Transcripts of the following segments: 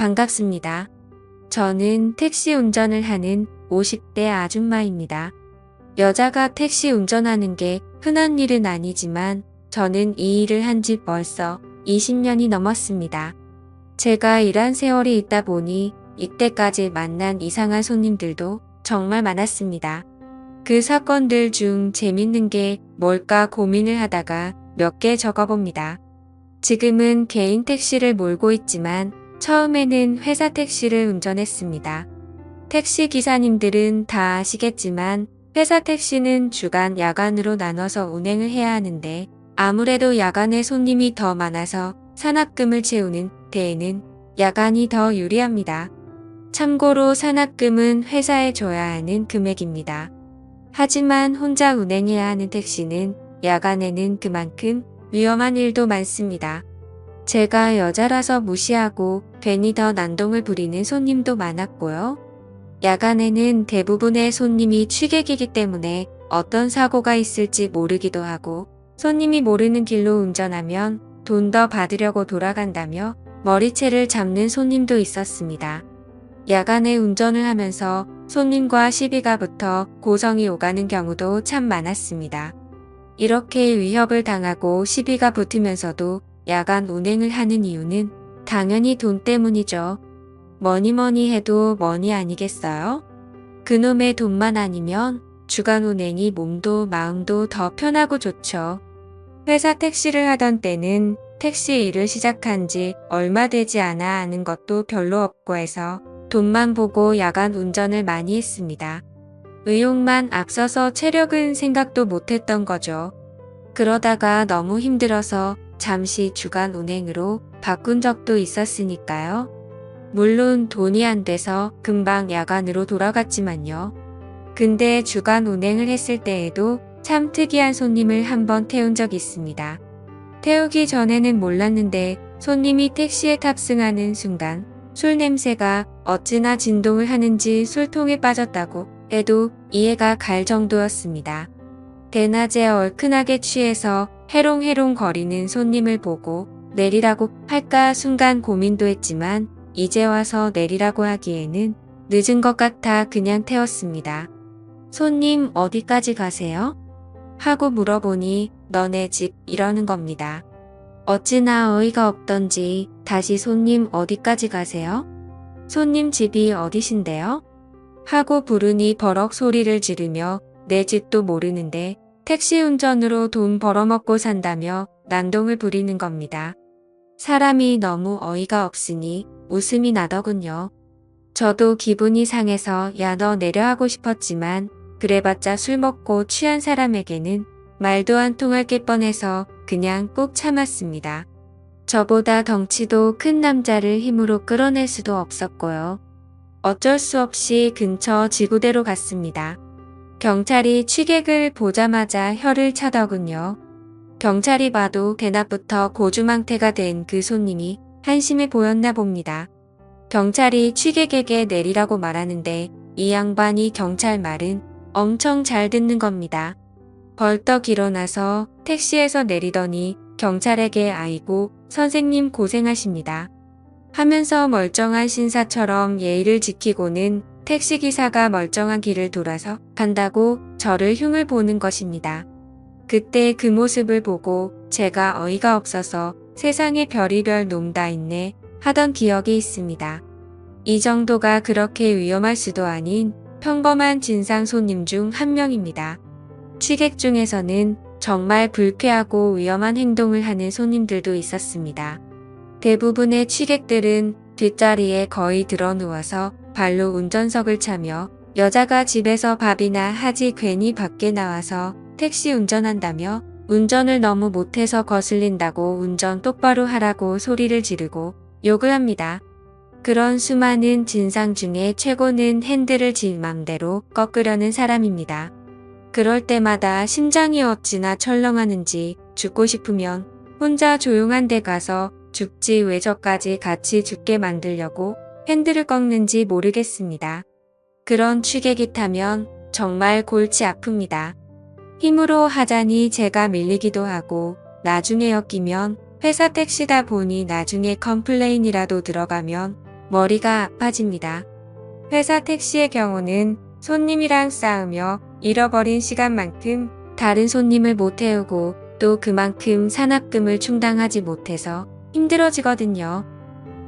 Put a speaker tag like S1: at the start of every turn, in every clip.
S1: 반갑습니다. 저는 택시 운전을 하는 50대 아줌마입니다. 여자가 택시 운전하는 게 흔한 일은 아니지만 저는 이 일을 한 지 벌써 20년이 넘었습니다. 제가 일한 세월이 있다 보니 이때까지 만난 이상한 손님들도 정말 많았습니다. 그 사건들 중 재밌는 게 뭘까 고민을 하다가 몇 개 적어봅니다. 지금은 개인 택시를 몰고 있지만 처음에는 회사 택시를 운전했습니다. 택시 기사님들은 다 아시겠지만 회사 택시는 주간, 야간으로 나눠서 운행을 해야 하는데 아무래도 야간에 손님이 더 많아서 산악금을 채우는 데에는 야간이 더 유리합니다. 참고로 산악금은 회사에 줘야 하는 금액입니다. 하지만 혼자 운행해야 하는 택시는 야간에는 그만큼 위험한 일도 많습니다. 제가 여자라서 무시하고 괜히 더 난동을 부리는 손님도 많았고요. 야간에는 대부분의 손님이 취객이기 때문에 어떤 사고가 있을지 모르기도 하고 손님이 모르는 길로 운전하면 돈 더 받으려고 돌아간다며 머리채를 잡는 손님도 있었습니다. 야간에 운전을 하면서 손님과 시비가 붙어 고성이 오가는 경우도 참 많았습니다. 이렇게 위협을 당하고 시비가 붙으면서도 야간 운행을 하는 이유는 당연히 돈 때문이죠. 뭐니 해도 머니 아니겠어요? 그놈의 돈만 아니면 주간 운행이 몸도 마음도 더 편하고 좋죠. 회사 택시를 하던 때는 택시 일을 시작한 지 얼마 되지 않아 아는 것도 별로 없고 해서 돈만 보고 야간 운전을 많이 했습니다. 의욕만 앞서서 체력은 생각도 못했던 거죠. 그러다가 너무 힘들어서 잠시 주간 운행으로 바꾼 적도 있었으니까요. 물론 돈이 안 돼서 금방 야간으로 돌아갔지만요. 근데 주간 운행을 했을 때에도 참 특이한 손님을 한번 태운 적이 있습니다. 태우기 전에는 몰랐는데 손님이 택시에 탑승하는 순간 술 냄새가 어찌나 진동을 하는지 술통에 빠졌다고 해도 이해가 갈 정도였습니다. 대낮에 얼큰하게 취해서 해롱해롱 거리는 손님을 보고 내리라고 할까 순간 고민도 했지만 이제 와서 내리라고 하기에는 늦은 것 같아 그냥 태웠습니다. 손님 어디까지 가세요? 하고 물어보니 너네 집 이러는 겁니다. 어찌나 어이가 없던지 다시 손님 어디까지 가세요? 손님 집이 어디신데요? 하고 부르니 버럭 소리를 지르며 내 집도 모르는데 택시 운전으로 돈 벌어먹고 산다며 난동을 부리는 겁니다. 사람이 너무 어이가 없으니 웃음이 나더군요. 저도 기분이 상해서 야 너 내려 하고 싶었지만 그래봤자 술 먹고 취한 사람에게는 말도 안 통할 게 뻔해서 그냥 꾹 참았습니다. 저보다 덩치도 큰 남자를 힘으로 끌어낼 수도 없었고요. 어쩔 수 없이 근처 지구대로 갔습니다. 경찰이 취객을 보자마자 혀를 차더군요. 경찰이 봐도 대낮부터 고주망태가 된 그 손님이 한심해 보였나 봅니다. 경찰이 취객에게 내리라고 말하는데 이 양반이 경찰 말은 엄청 잘 듣는 겁니다. 벌떡 일어나서 택시에서 내리더니 경찰에게 아이고 선생님 고생하십니다 하면서 멀쩡한 신사처럼 예의를 지키고는 택시기사가 멀쩡한 길을 돌아서 간다고 저를 흉을 보는 것입니다. 그때 그 모습을 보고 제가 어이가 없어서 세상에 별의별 놈 다 있네 하던 기억이 있습니다. 이 정도가 그렇게 위험할 수도 아닌 평범한 진상 손님 중 한 명입니다. 취객 중에서는 정말 불쾌하고 위험한 행동을 하는 손님들도 있었습니다. 대부분의 취객들은 뒷자리에 거의 들어 누워서 발로 운전석을 차며 여자가 집에서 밥이나 하지 괜히 밖에 나와서 택시 운전한다며 운전을 너무 못해서 거슬린다고 운전 똑바로 하라고 소리를 지르고 욕을 합니다. 그런 수많은 진상 중에 최고는 핸들을 지 맘대로 꺾으려는 사람입니다. 그럴 때마다 심장이 어찌나 철렁하는지 죽고 싶으면 혼자 조용한 데 가서 죽지 왜 저까지 같이 죽게 만들려고 핸들을 꺾는지 모르겠습니다. 그런 취객이 타면 정말 골치 아픕니다. 힘으로 하자니 제가 밀리기도 하고 나중에 엮이면 회사 택시다 보니 나중에 컴플레인이라도 들어가면 머리가 아파집니다. 회사 택시의 경우는 손님이랑 싸우며 잃어버린 시간만큼 다른 손님을 못 태우고 또 그만큼 산악금을 충당하지 못해서 힘들어지거든요.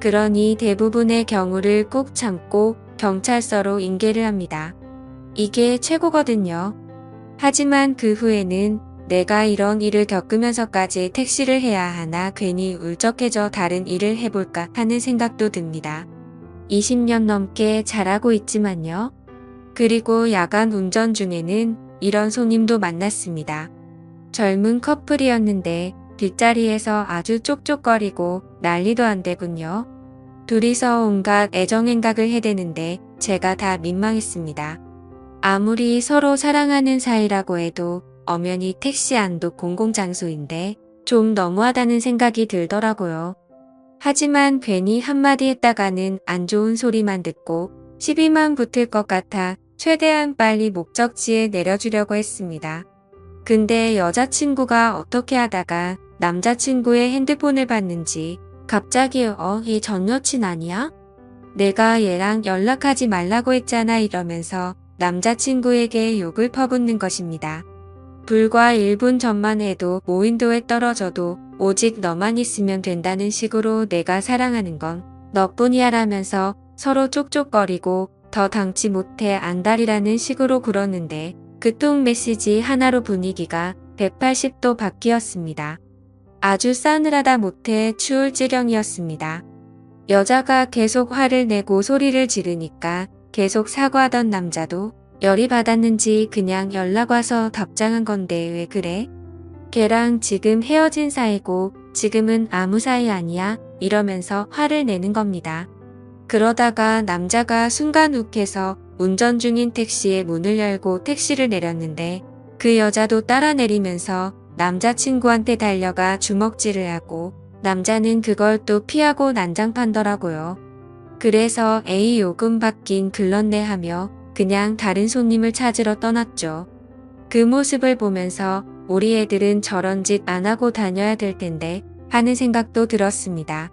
S1: 그러니 대부분의 경우를 꼭 참고 경찰서로 인계를 합니다. 이게 최고거든요. 하지만 그 후에는 내가 이런 일을 겪으면서까지 택시를 해야 하나 괜히 울적해져 다른 일을 해볼까 하는 생각도 듭니다. 20년 넘게 잘하고 있지만요. 그리고 야간 운전 중에는 이런 손님도 만났습니다. 젊은 커플이었는데 뒷자리에서 아주 쪽쪽거리고 난리도 안 되군요. 둘이서 온갖 애정행각을 해대는데 제가 다 민망했습니다. 아무리 서로 사랑하는 사이라고 해도 엄연히 택시 안도 공공장소인데 좀 너무하다는 생각이 들더라고요. 하지만 괜히 한마디 했다가는 안 좋은 소리만 듣고 시비만 붙을 것 같아 최대한 빨리 목적지에 내려주려고 했습니다. 근데 여자친구가 어떻게 하다가 남자친구의 핸드폰을 봤는지 갑자기 얘 전 여친 아니야? 내가 얘랑 연락하지 말라고 했잖아 이러면서 남자친구에게 욕을 퍼붓는 것입니다. 불과 1분 전만 해도 무인도에 떨어져도 오직 너만 있으면 된다는 식으로 내가 사랑하는 건 너뿐이야 라면서 서로 쪽쪽거리고 더 당치 못해 안달이라는 식으로 굴었는데 그 통 메시지 하나로 분위기가 180도 바뀌었습니다. 아주 싸늘하다 못해 추울 지경이었습니다. 여자가 계속 화를 내고 소리를 지르니까 계속 사과하던 남자도 열이 받았는지 그냥 연락 와서 답장한 건데 왜 그래? 걔랑 지금 헤어진 사이고 지금은 아무 사이 아니야 이러면서 화를 내는 겁니다. 그러다가 남자가 순간 욱해서 운전 중인 택시의 문을 열고 택시를 내렸는데 그 여자도 따라 내리면서 남자친구한테 달려가 주먹질을 하고 남자는 그걸 또 피하고 난장판더라고요. 그래서 에이 요금 받긴 글렀네 하며 그냥 다른 손님을 찾으러 떠났죠. 그 모습을 보면서 우리 애들은 저런 짓 안 하고 다녀야 될 텐데 하는 생각도 들었습니다.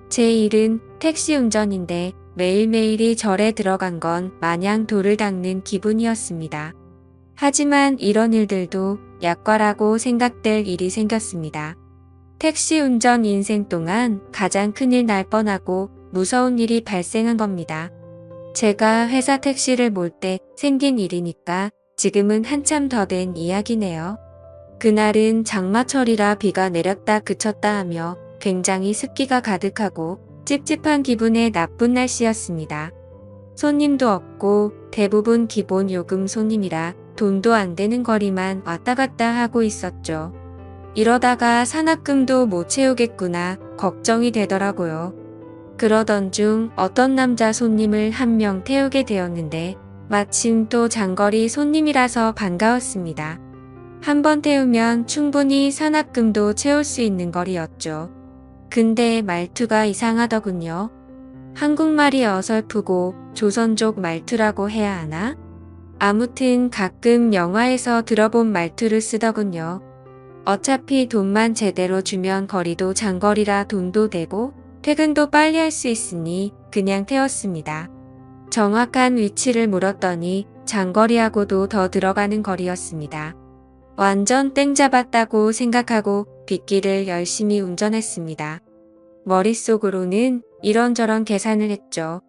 S1: 제 일은 택시 운전인데 매일매일이 절에 들어간 건 마냥 돌을 닦는 기분이었습니다. 하지만 이런 일들도 약과라고 생각될 일이 생겼습니다. 택시 운전 인생 동안 가장 큰일 날 뻔하고 무서운 일이 발생한 겁니다. 제가 회사 택시를 몰 때 생긴 일이니까 지금은 한참 더 된 이야기네요. 그날은 장마철이라 비가 내렸다 그쳤다 하며 굉장히 습기가 가득하고 찝찝한 기분의 나쁜 날씨였습니다. 손님도 없고 대부분 기본 요금 손님이라 돈도 안 되는 거리만 왔다 갔다 하고 있었죠. 이러다가 산악금도 못 채우겠구나 걱정이 되더라고요. 그러던 중 어떤 남자 손님을 한 명 태우게 되었는데 마침 또 장거리 손님이라서 반가웠습니다. 한 번 태우면 충분히 산악금도 채울 수 있는 거리였죠. 근데 말투가 이상하더군요. 한국말이 어설프고 조선족 말투라고 해야 하나? 아무튼 가끔 영화에서 들어본 말투를 쓰더군요. 어차피 돈만 제대로 주면 거리도 장거리라 돈도 되고 퇴근도 빨리 할 수 있으니 그냥 태웠습니다. 정확한 위치를 물었더니 장거리하고도 더 들어가는 거리였습니다. 완전 땡 잡았다고 생각하고 빗길을 열심히 운전했습니다. 머릿속으로는 이런저런 계산을 했죠.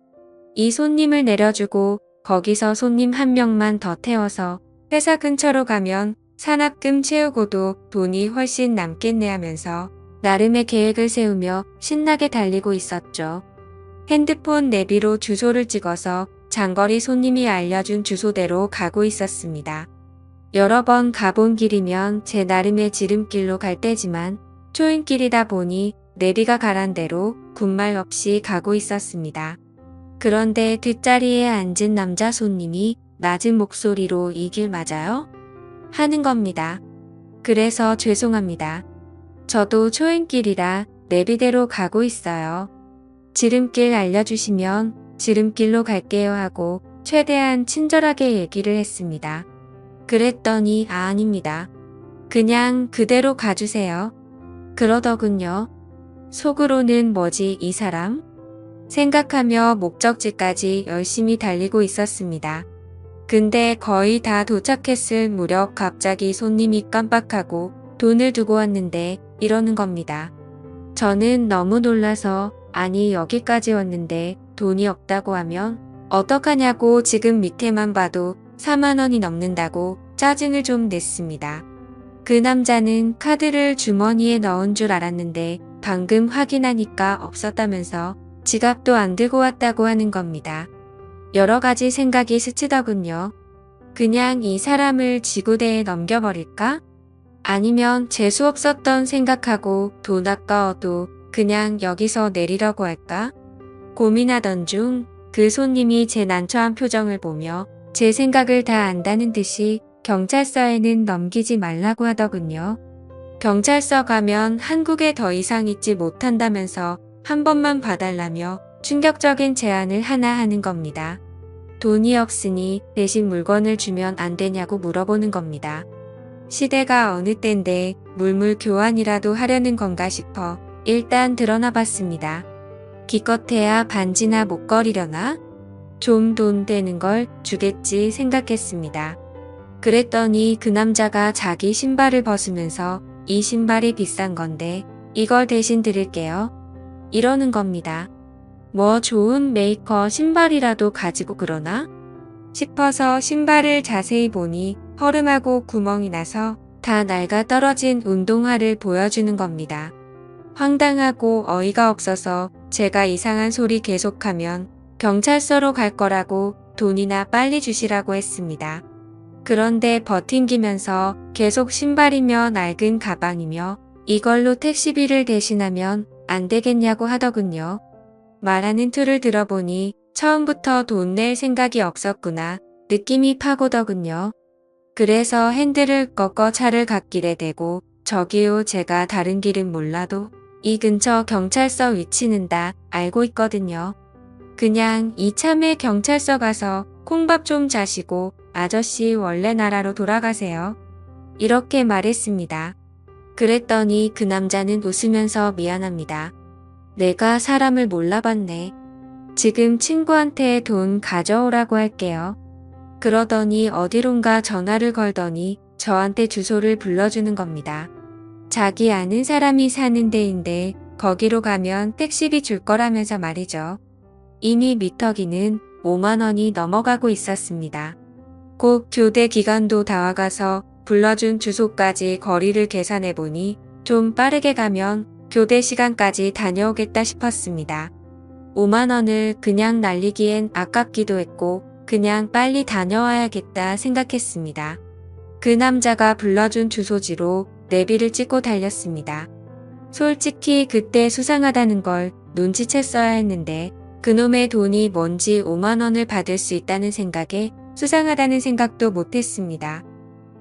S1: 이 손님을 내려주고 거기서 손님 한 명만 더 태워서 회사 근처로 가면 산악금 채우고도 돈이 훨씬 남겠네 하면서 나름의 계획을 세우며 신나게 달리고 있었죠. 핸드폰 내비로 주소를 찍어서 장거리 손님이 알려준 주소대로 가고 있었습니다. 여러 번 가본 길이면 제 나름의 지름길로 갈 때지만 초인길이다 보니 내비가 가란 대로 군말 없이 가고 있었습니다. 그런데 뒷자리에 앉은 남자 손님이 낮은 목소리로 이 길 맞아요? 하는 겁니다. 그래서 죄송합니다. 저도 초인길이라 내비대로 가고 있어요. 지름길 알려주시면 지름길로 갈게요 하고 최대한 친절하게 얘기를 했습니다. 그랬더니 아닙니다. 그냥 그대로 가주세요. 그러더군요. 속으로는 뭐지 이 사람? 생각하며 목적지까지 열심히 달리고 있었습니다. 근데 거의 다 도착했을 무렵 갑자기 손님이 깜빡하고 돈을 두고 왔는데 이러는 겁니다. 저는 너무 놀라서 아니 여기까지 왔는데 돈이 없다고 하면 어떡하냐고 지금 밑에만 봐도 4만 원이 넘는다고 짜증을 좀 냈습니다. 그 남자는 카드를 주머니에 넣은 줄 알았는데 방금 확인하니까 없었다면서 지갑도 안 들고 왔다고 하는 겁니다. 여러 가지 생각이 스치더군요. 그냥 이 사람을 지구대에 넘겨버릴까? 아니면 재수없었던 생각하고 돈 아까워도 그냥 여기서 내리려고 할까? 고민하던 중 그 손님이 제 난처한 표정을 보며 제 생각을 다 안다는 듯이 경찰서에는 넘기지 말라고 하더군요. 경찰서 가면 한국에 더 이상 있지 못한다면서 한 번만 봐달라며 충격적인 제안을 하나 하는 겁니다. 돈이 없으니 대신 물건을 주면 안 되냐고 물어보는 겁니다. 시대가 어느 때인데 물물 교환이라도 하려는 건가 싶어 일단 드러나 봤습니다. 기껏해야 반지나 목걸이려나? 좀 돈 되는 걸 주겠지 생각했습니다. 그랬더니 그 남자가 자기 신발을 벗으면서 이 신발이 비싼 건데 이걸 대신 드릴게요. 이러는 겁니다. 뭐 좋은 메이커 신발이라도 가지고 그러나? 싶어서 신발을 자세히 보니 허름하고 구멍이 나서 다 낡아 떨어진 운동화를 보여주는 겁니다. 황당하고 어이가 없어서 제가 이상한 소리 계속하면 경찰서로 갈 거라고 돈이나 빨리 주시라고 했습니다. 그런데 버팅기면서 계속 신발이며 낡은 가방이며 이걸로 택시비를 대신하면 안 되겠냐고 하더군요. 말하는 투를 들어보니 처음부터 돈 낼 생각이 없었구나 느낌이 파고더군요. 그래서 핸들을 꺾어 차를 갓길에 대고 저기요 제가 다른 길은 몰라도 이 근처 경찰서 위치는 다 알고 있거든요. 그냥 이참에 경찰서 가서 콩밥 좀 자시고 아저씨 원래 나라로 돌아가세요. 이렇게 말했습니다. 그랬더니 그 남자는 웃으면서 미안합니다. 내가 사람을 몰라봤네. 지금 친구한테 돈 가져오라고 할게요. 그러더니 어디론가 전화를 걸더니 저한테 주소를 불러주는 겁니다. 자기 아는 사람이 사는 데인데 거기로 가면 택시비 줄 거라면서 말이죠. 이미 미터기는 5만 원이 넘어가고 있었습니다. 곧 교대 기간도 다 와가서 불러준 주소까지 거리를 계산해보니 좀 빠르게 가면 교대 시간까지 다녀오겠다 싶었습니다. 5만 원을 그냥 날리기엔 아깝기도 했고 그냥 빨리 다녀와야겠다 생각했습니다. 그 남자가 불러준 주소지로 내비를 찍고 달렸습니다. 솔직히 그때 수상하다는 걸 눈치챘어야 했는데 그놈의 돈이 뭔지 5만 원을 받을 수 있다는 생각에 수상하다는 생각도 못했습니다.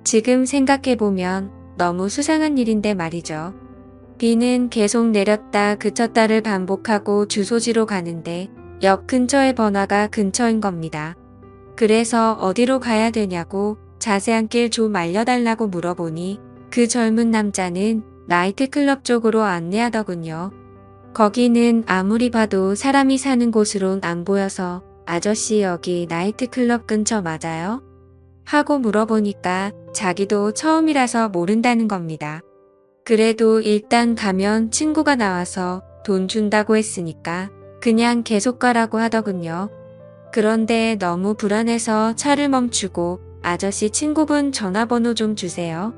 S1: 지금 생각해보면 너무 수상한 일인데 말이죠. 비는 계속 내렸다 그쳤다를 반복하고 주소지로 가는데 역 근처의 번화가 근처인 겁니다. 그래서 어디로 가야 되냐고 자세한 길 좀 알려달라고 물어보니 그 젊은 남자는 나이트클럽 쪽으로 안내하더군요. 거기는 아무리 봐도 사람이 사는 곳으론 안 보여서 아저씨 여기 나이트클럽 근처 맞아요? 하고 물어보니까 자기도 처음이라서 모른다는 겁니다. 그래도 일단 가면 친구가 나와서 돈 준다고 했으니까 그냥 계속 가라고 하더군요. 그런데 너무 불안해서 차를 멈추고 아저씨 친구분 전화번호 좀 주세요.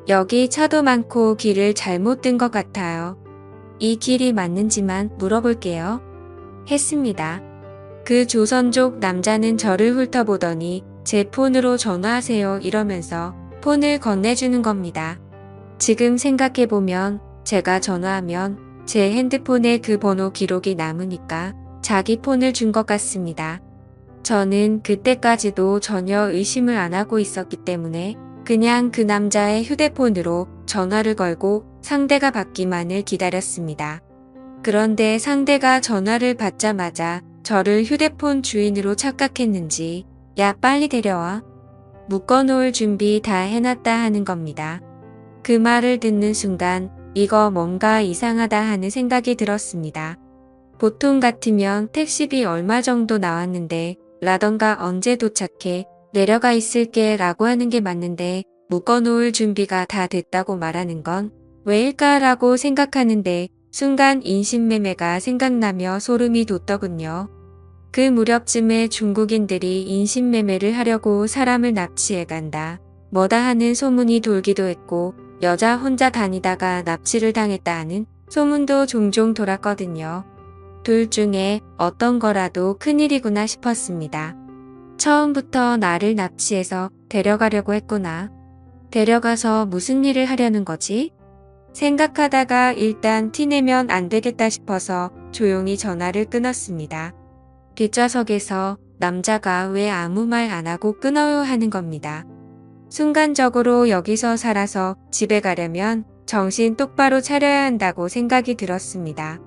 S1: 여기 차도 많고 길을 잘못 든 것 같아요. 이 길이 맞는지만 물어볼게요. 했습니다. 그 조선족 남자는 저를 훑어보더니 제 폰으로 전화하세요 이러면서 폰을 건네주는 겁니다. 지금 생각해보면 제가 전화하면 제 핸드폰에 그 번호 기록이 남으니까 자기 폰을 준 것 같습니다. 저는 그때까지도 전혀 의심을 안 하고 있었기 때문에 그냥 그 남자의 휴대폰으로 전화를 걸고 상대가 받기만을 기다렸습니다. 그런데 상대가 전화를 받자마자 저를 휴대폰 주인으로 착각했는지 야 빨리 데려와. 묶어놓을 준비 다 해놨다 하는 겁니다. 그 말을 듣는 순간 이거 뭔가 이상하다 하는 생각이 들었습니다. 보통 같으면 택시비 얼마 정도 나왔는데 라던가 언제 도착해 내려가 있을게 라고 하는 게 맞는데 묶어놓을 준비가 다 됐다고 말하는 건 왜일까라고 생각하는데 순간 인신매매가 생각나며 소름이 돋더군요. 그 무렵쯤에 중국인들이 인신매매를 하려고 사람을 납치해 간다. 뭐다 하는 소문이 돌기도 했고 여자 혼자 다니다가 납치를 당했다 하는 소문도 종종 돌았거든요. 둘 중에 어떤 거라도 큰일이구나 싶었습니다. 처음부터 나를 납치해서 데려가려고 했구나. 데려가서 무슨 일을 하려는 거지? 생각하다가 일단 티내면 안 되겠다 싶어서 조용히 전화를 끊었습니다. 뒷좌석에서 남자가 왜 아무 말 안 하고 끊어요 하는 겁니다. 순간적으로 여기서 살아서 집에 가려면 정신 똑바로 차려야 한다고 생각이 들었습니다.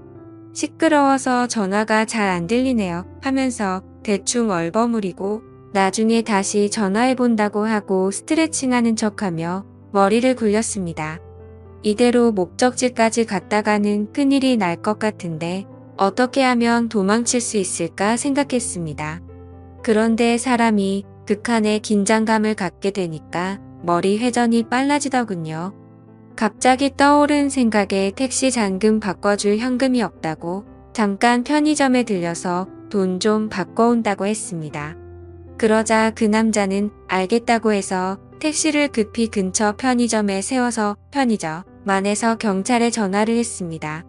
S1: 시끄러워서 전화가 잘 안 들리네요 하면서 대충 얼버무리고 나중에 다시 전화해본다고 하고 스트레칭하는 척하며 머리를 굴렸습니다. 이대로 목적지까지 갔다가는 큰일이 날 것 같은데 어떻게 하면 도망칠 수 있을까 생각했습니다. 그런데 사람이 극한의 긴장감을 갖게 되니까 머리 회전이 빨라지더군요. 갑자기 떠오른 생각에 택시 잔금 바꿔줄 현금이 없다고 잠깐 편의점에 들려서 돈 좀 바꿔온다고 했습니다. 그러자 그 남자는 알겠다고 해서 택시를 급히 근처 편의점에 세워서 편의점안에서 경찰에 전화를 했습니다.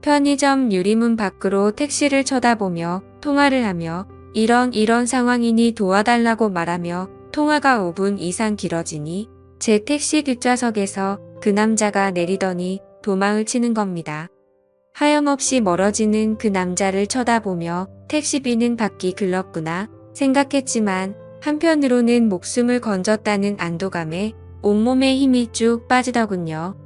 S1: 편의점 유리문 밖으로 택시를 쳐다보며 통화를 하며 이런 상황이니 도와달라고 말하며 통화가 5분 이상 길어지니 제 택시 뒷좌석에서 그 남자가 내리더니 도망을 치는 겁니다. 하염없이 멀어지는 그 남자를 쳐다보며 택시비는 받기 글렀구나 생각했지만 한편으로는 목숨을 건졌다는 안도감에 온몸에 힘이 쭉 빠지더군요.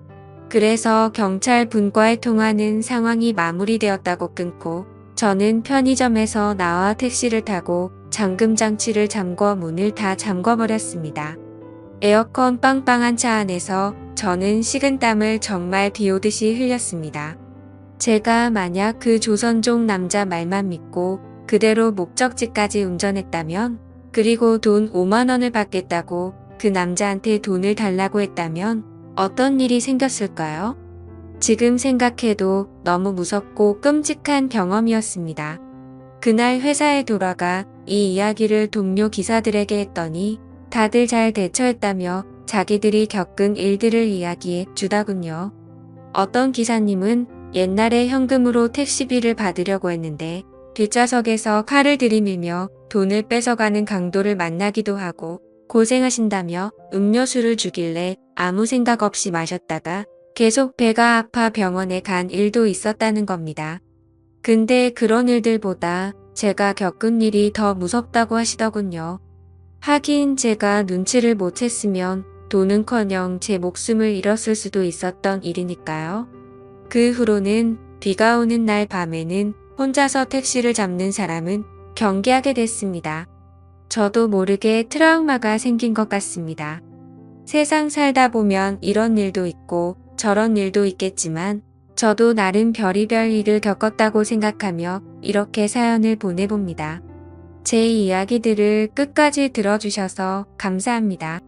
S1: 그래서 경찰 분과의 통화는 상황이 마무리되었다고 끊고 저는 편의점에서 나와 택시를 타고 잠금 장치를 잠궈 문을 다 잠궈버렸습니다. 에어컨 빵빵한 차 안에서 저는 식은땀을 정말 비오듯이 흘렸습니다. 제가 만약 그 조선족 남자 말만 믿고 그대로 목적지까지 운전했다면 그리고 돈 5만 원을 받겠다고 그 남자한테 돈을 달라고 했다면 어떤 일이 생겼을까요? 지금 생각해도 너무 무섭고 끔찍한 경험이었습니다. 그날 회사에 돌아가 이 이야기를 동료 기사들에게 했더니 다들 잘 대처했다며 자기들이 겪은 일들을 이야기해 주더군요. 어떤 기사님은 옛날에 현금으로 택시비를 받으려고 했는데 뒷좌석에서 칼을 들이밀며 돈을 뺏어가는 강도를 만나기도 하고 고생하신다며 음료수를 주길래 아무 생각 없이 마셨다가 계속 배가 아파 병원에 간 일도 있었다는 겁니다. 근데 그런 일들보다 제가 겪은 일이 더 무섭다고 하시더군요. 하긴 제가 눈치를 못 챘으면 돈은커녕 제 목숨을 잃었을 수도 있었던 일이니까요. 그 후로는 비가 오는 날 밤에는 혼자서 택시를 잡는 사람은 경계하게 됐습니다. 저도 모르게 트라우마가 생긴 것 같습니다. 세상 살다 보면 이런 일도 있고 저런 일도 있겠지만 저도 나름 별의별 일을 겪었다고 생각하며 이렇게 사연을 보내봅니다. 제 이야기들을 끝까지 들어주셔서 감사합니다.